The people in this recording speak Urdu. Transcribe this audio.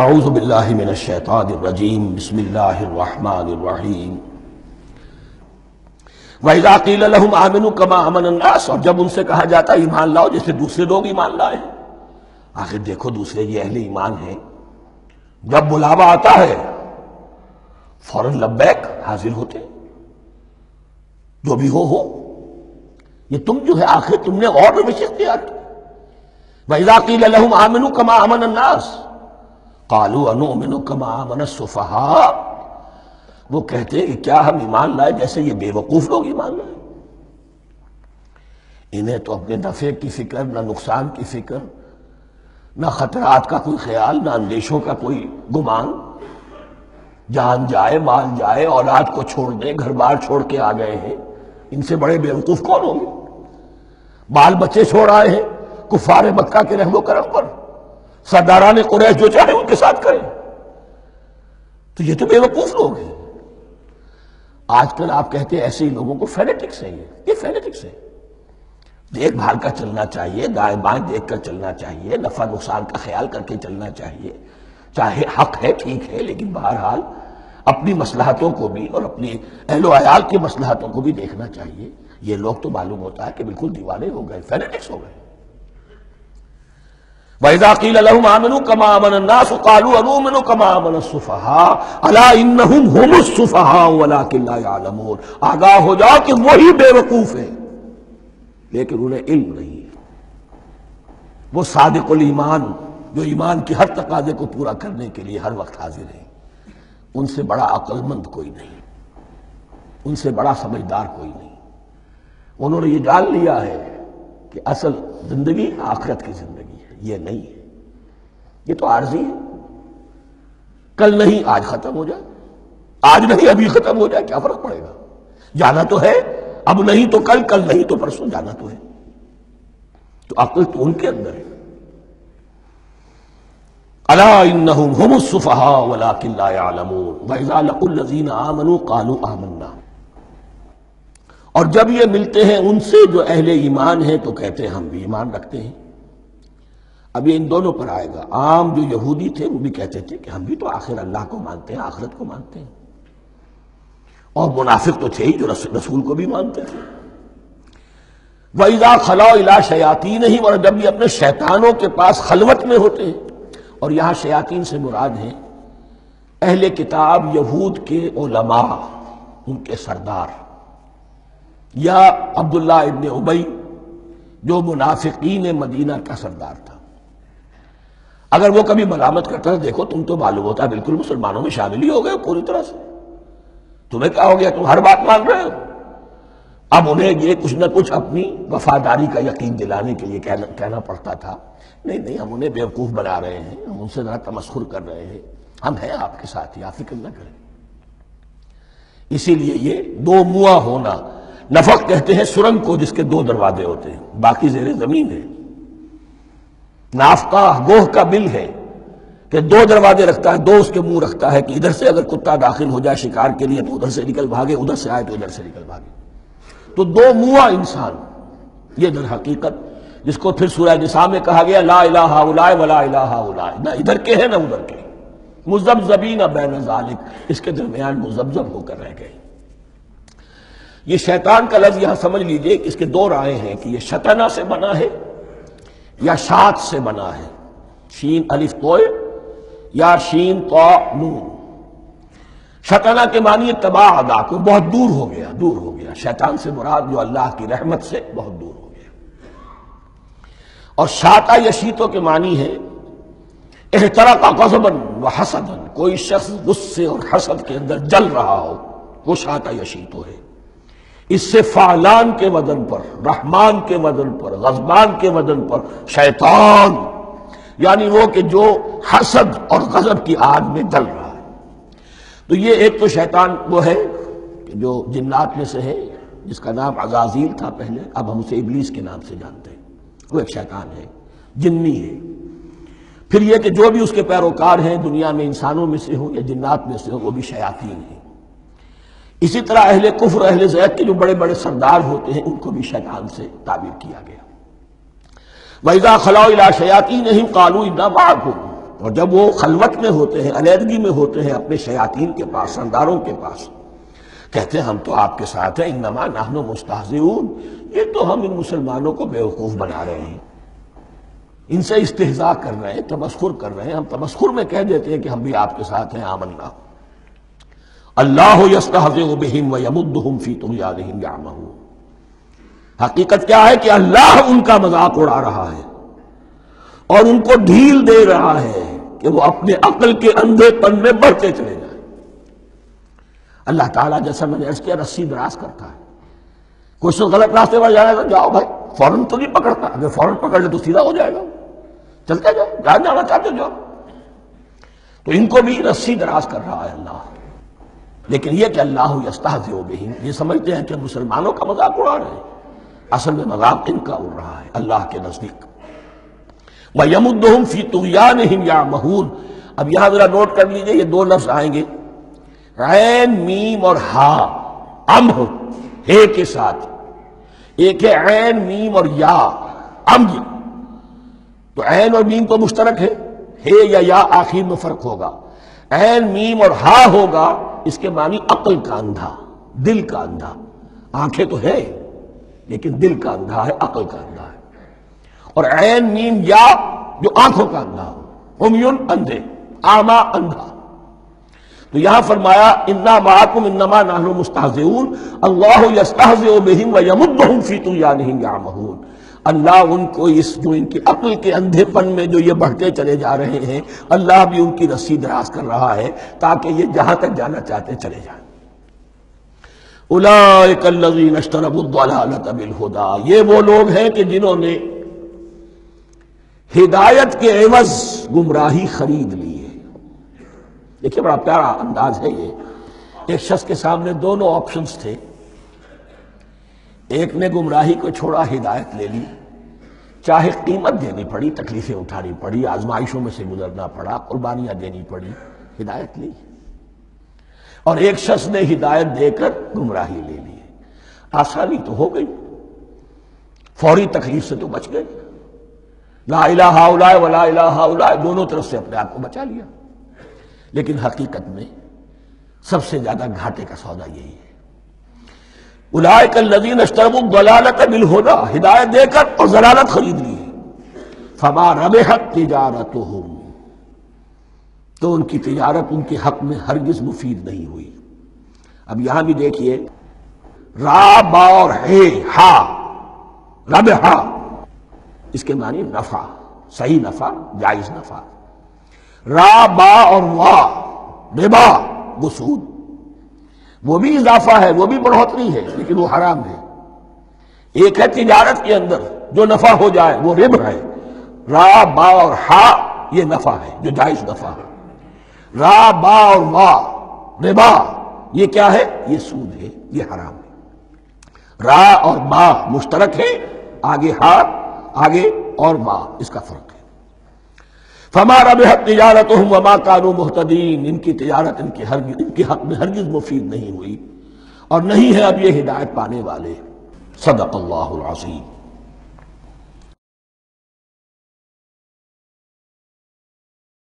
اعوذ باللہ من الشیطان الرجیم بسم اللہ الرحمن الرحیم وَإِذَا قِيلَ لَهُمْ آمِنُوا كَمَا آمَنَ النَّاسُ، اور جب ان سے کہا جاتا ہے ایمان لاؤ جیسے دوسرے لوگ ایمان لائے ہیں۔ آخر دیکھو دوسرے یہ اہل ایمان ہیں، جب بلاوا آتا ہے فوراً لبیک حاضر ہوتے، جو بھی ہو یہ تم جو ہے آخر تم نے اور روش اختیار کی۔ وَإِذَا قِيلَ لَهُمْ آمِنُوا كَمَا آمَنَ النَّاسُ قَالُوا أَنُؤْمِنُ كَمَا آمَنَ السُّفَهَاءُ، وہ کہتے ہیں کہ کیا ہم ایمان لائے جیسے یہ بے وقوف لوگ ایمان لائے۔ انہیں تو اپنے نفع کی فکر، نہ نقصان کی فکر، نہ خطرات کا کوئی خیال، نہ اندیشوں کا کوئی گمان۔ جان جائے، مال جائے، اولاد کو چھوڑ دیں، گھر بار چھوڑ کے آ گئے ہیں، ان سے بڑے بے وقوف کون ہوں گے؟ بال بچے چھوڑ آئے ہیں کفار مکہ کے رحم و کرم پر، سرداران قریش جو چاہے ان کے ساتھ کریں، تو یہ تو بے وقوف لوگ ہیں۔ آج کل آپ کہتے ہیں ایسے ہی لوگوں کو فینیٹکس ہیں، یہ فینیٹکس ہے۔ دیکھ بھال کر چلنا چاہیے، دائیں بائیں دیکھ کر چلنا چاہیے، نفع نقصان کا خیال کر کے چلنا چاہیے، چاہے حق ہے ٹھیک ہے، لیکن بہرحال اپنی مصلحتوں کو بھی اور اپنی اہل و عیال کی مصلحتوں کو بھی دیکھنا چاہیے۔ یہ لوگ تو معلوم ہوتا ہے کہ بالکل دیوانے ہو گئے، فینیٹکس ہو گئے۔ وَإِذَا قِيلَ لَهُمْ آمِنُوا كَمَا آمَنَ النَّاسُ قَالُوا أَنُؤْمِنُ كَمَا آمَنَ السُّفَهَاءُ أَلَا إِنَّهُمْ هُمُ السُّفَهَاءُ وَلَٰكِن لَا يَعْلَمُونَ، آگاہ ہو جاؤ کہ وہی بے وقوف ہیں لیکن انہیں علم نہیں ہے۔ وہ صادق الایمان جو ایمان کی ہر تقاضے کو پورا کرنے کے لیے ہر وقت حاضر ہیں، ان سے بڑا عقل مند کوئی نہیں، ان سے بڑا سمجھدار کوئی نہیں۔ انہوں نے یہ جان لیا ہے کہ اصل زندگی آخرت کی زندگی ہے، یہ نہیں ہے، یہ تو عارضی ہے، کل نہیں آج ختم ہو جائے، آج نہیں ابھی ختم ہو جائے، کیا فرق پڑے گا؟ جانا تو ہے، اب نہیں تو کل، کل نہیں تو پرسوں، جانا تو ہے۔ تو عقل تو ان کے اندر ہے۔ الا انہم ہم السفہاء ولکن لا یعلمون واذا لقوا الذین آمنوا قالوا آمنا، اور جب یہ ملتے ہیں ان سے جو اہل ایمان ہیں تو کہتے ہیں ہم بھی ایمان رکھتے ہیں۔ اب یہ ان دونوں پر آئے گا۔ عام جو یہودی تھے وہ بھی کہتے تھے کہ ہم بھی تو آخر اللہ کو مانتے ہیں، آخرت کو مانتے ہیں، اور منافق تو تھے ہی جو رسول کو بھی مانتے تھے۔ وَإِذَا خَلَوْا إِلَىٰ شَيَاطِينِهِمْ، اور جب یہ اپنے شیطانوں کے پاس خلوت میں ہوتے ہیں، اور یہاں شیاطین سے مراد ہیں اہل کتاب یہود کے علماء، ان کے سردار، یا عبداللہ ابن ابی جو منافقین مدینہ کا سردار تھا۔ اگر وہ کبھی ملامت کرتا ہے دیکھو تم تو معلوم ہوتا ہے بالکل مسلمانوں میں شامل ہی ہو گئے پوری طرح سے، تمہیں کیا ہو گیا، تم ہر بات مان رہے ہو۔ اب انہیں یہ کچھ نہ کچھ اپنی وفاداری کا یقین دلانے کے لیے کہنا پڑتا تھا، نہیں نہیں ہم انہیں بیوقوف بنا رہے ہیں، ہم ان سے ذرا تمسخر کر رہے ہیں، ہم ہیں آپ کے ساتھ ہی، آپ فکر نہ کریں۔ اسی لیے یہ دو منہ ہونا، نفق کہتے ہیں سرنگ کو جس کے دو دروازے ہوتے ہیں، باقی زیر زمین ہے۔ نافقہ گوہ کا بل ہے کہ دو دروازے رکھتا ہے، دو اس کے منہ رکھتا ہے کہ ادھر سے اگر کتا داخل ہو جائے شکار کے لیے تو ادھر سے نکل بھاگے، ادھر سے آئے تو ادھر سے نکل بھاگے۔ تو دو منہ انسان، یہ در حقیقت جس کو پھر سورہ نساء میں کہا گیا لا الہ الا ولا الہ الا، نہ ادھر کے ہیں نہ ادھر کے، مذبذبین بین ذالک، اس کے درمیان مذبذب ہو کر رہ گئے۔ یہ شیطان کا لفظ یہاں سمجھ لیجئے کہ اس کے دو رائے ہیں کہ یہ شطنہ سے بنا ہے یا شات سے بنا ہے، شین الف توئے یا شین طا نون۔ شطنہ کے معنی تباعدا، کو بہت دور ہو گیا، دور ہو گیا۔ شیطان سے مراد جو اللہ کی رحمت سے بہت دور ہو گیا۔ اور شاتا یشیتو کے معنی ہے احترق غضبا وحسدا، کوئی شخص غصے اور حسد کے اندر جل رہا ہو، وہ شاتا یشیتو ہے۔ اس سے فعلان کے وزن پر، رحمان کے وزن پر، غضبان کے وزن پر شیطان، یعنی وہ کہ جو حسد اور غضب کی آگ میں جل رہا ہے۔ تو یہ ایک تو شیطان وہ ہے کہ جو جنات میں سے ہے، جس کا نام عزازیل تھا پہلے، اب ہم اسے ابلیس کے نام سے جانتے ہیں، وہ ایک شیطان ہے، جنی ہے۔ پھر یہ کہ جو بھی اس کے پیروکار ہیں دنیا میں انسانوں میں سے ہوں یا جنات میں سے ہوں، وہ بھی شیاطین ہیں۔ اسی طرح اہل کفر، اہل زیغ کے جو بڑے بڑے سردار ہوتے ہیں ان کو بھی شیطان سے تعبیر کیا گیا۔ وَإِذَا خَلَوْا إِلَىٰ شَيَاطِينِهِمْ قَالُوا إِنَّا مَعَكُمْ، اور جب وہ خلوت میں ہوتے ہیں، علیحدگی میں ہوتے ہیں اپنے شیاطین کے پاس، سرداروں کے پاس، کہتے ہیں ہم تو آپ کے ساتھ ہیں، انما نحن مستہزئون، یہ تو ہم ان مسلمانوں کو بیوقوف بنا رہے ہیں، ان سے استہزاء کر رہے ہیں، تمسخر کر رہے ہیں۔ ہم تمسخر میں کہہ دیتے ہیں کہ ہم بھی آپ کے ساتھ ہیں، آمنا۔ اللہ یستہزئ بہم ویمدہم فی طغیانہم یعمہون۔ حقیقت کیا ہے کہ اللہ ان کا مذاق اڑا رہا ہے اور ان کو ڈھیل دے رہا ہے کہ وہ اپنے عقل کے اندھے پن میں بڑھتے چلے جائیں۔ اللہ تعالیٰ جیسا میں نے عرض کیا رسی دراز کرتا ہے، کوئی شخص غلط راستے پر جائے گا جاؤ بھائی، فوراً تو نہیں پکڑتا، اگر فوراً پکڑ لے تو سیدھا ہو جائے گا، چلتے جاؤ جہاں جانا چاہتے ہو جاؤ۔ تو ان کو بھی رسی دراز کر رہا ہے اللہ، لیکن یہ کہ اللہ یستہزئ بہم، یہ سمجھتے ہیں کہ مسلمانوں کا مذاق اڑا رہے ہیں، اصل میں مذاق ان کا اڑ رہا ہے اللہ کے نزدیک۔ وَيَمُدُّهُمْ فِي طُغْيَانِهِمْ يَعْمَهُونَ۔ اب یہاں ذرا نوٹ کر لیجئے، یہ دو لفظ آئیں گے، عین میم اور ہا، امہ ہے کے ساتھ، ایک ہے عین میم اور یا، امج۔ تو عین اور میم تو مشترک ہے یا آخر میں فرق ہوگا، عین میم اور ہا ہوگا، اس کے معنی عقل کا اندھا، دل کا اندھا۔ آنکھیں تو ہے لیکن دل کا اندھا ہے، عقل کا اندھا ہے۔ اور عین میم یا جو آنکھوں کا اندھا ہو، عمیٌ اندھے، اعمیٰ اندھا۔ تو یہاں فرمایا انا معکم انما نحن مستہزئون، اللہ یستہزئ بہم ویمدہم فی طغیانہم یعمہون۔ اللہ ان کو اس جو ان کی عقل کے اندھے پن میں جو یہ بڑھتے چلے جا رہے ہیں، اللہ بھی ان کی رسی دراز کر رہا ہے تاکہ یہ جہاں تک جانا چاہتے چلے جائیں۔ اولئک الذین اشتروا الضلالۃ بالہدی، یہ وہ لوگ ہیں کہ جنہوں نے ہدایت کے عوض گمراہی خرید لی ہے۔ دیکھیے بڑا پیارا انداز ہے یہ، ایک شخص کے سامنے دونوں آپشنز تھے، ایک نے گمراہی کو چھوڑا، ہدایت لے لی، چاہے قیمت دینی پڑی، تکلیفیں اٹھانی پڑی، آزمائشوں میں سے گزرنا پڑا، قربانیاں دینی پڑی، ہدایت لی۔ اور ایک شخص نے ہدایت دے کر گمراہی لے لی، آسانی تو ہو گئی، فوری تکلیف سے تو بچ گئے، لا الہ الا اللہ ولا الہ الا اللہ، دونوں طرف سے اپنے آپ کو بچا لیا۔ لیکن حقیقت میں سب سے زیادہ گھاٹے کا سودا یہی ہے۔ اولئک الذین اشتروا الضلالۃ بالہدی، ہدایت دے کر اور ضلالت خرید لی ہے، فما ربحت تجارتہم، تو ان کی تجارت ان کے حق میں ہرگز مفید نہیں ہوئی۔ اب یہاں بھی دیکھیے، را با اور ہے ہا، ربحا، اس کے معنی نفع، صحیح نفع، جائز نفع۔ را با اور وا، ربا، وہ سود، وہ بھی اضافہ ہے، وہ بھی بڑھوتری ہے، لیکن وہ حرام ہے۔ ایک ہے تجارت کے اندر جو نفع ہو جائے وہ ربح ہے، را با اور ہا یہ نفع ہے جو جائز نفع ہے۔ را با اور وا، ربا، یہ کیا ہے؟ یہ سود ہے، یہ حرام ہے۔ را اور با مشترک ہے، آگے ہا، آگے اور با، اس کا فرق ہے۔ فما ربحت تجارتہم وما کانوا مہتدین، ان کی تجارت ان کے حق میں ہرگز مفید نہیں ہوئی اور نہیں ہے اب یہ ہدایت پانے والے۔ صدق اللہ العظیم۔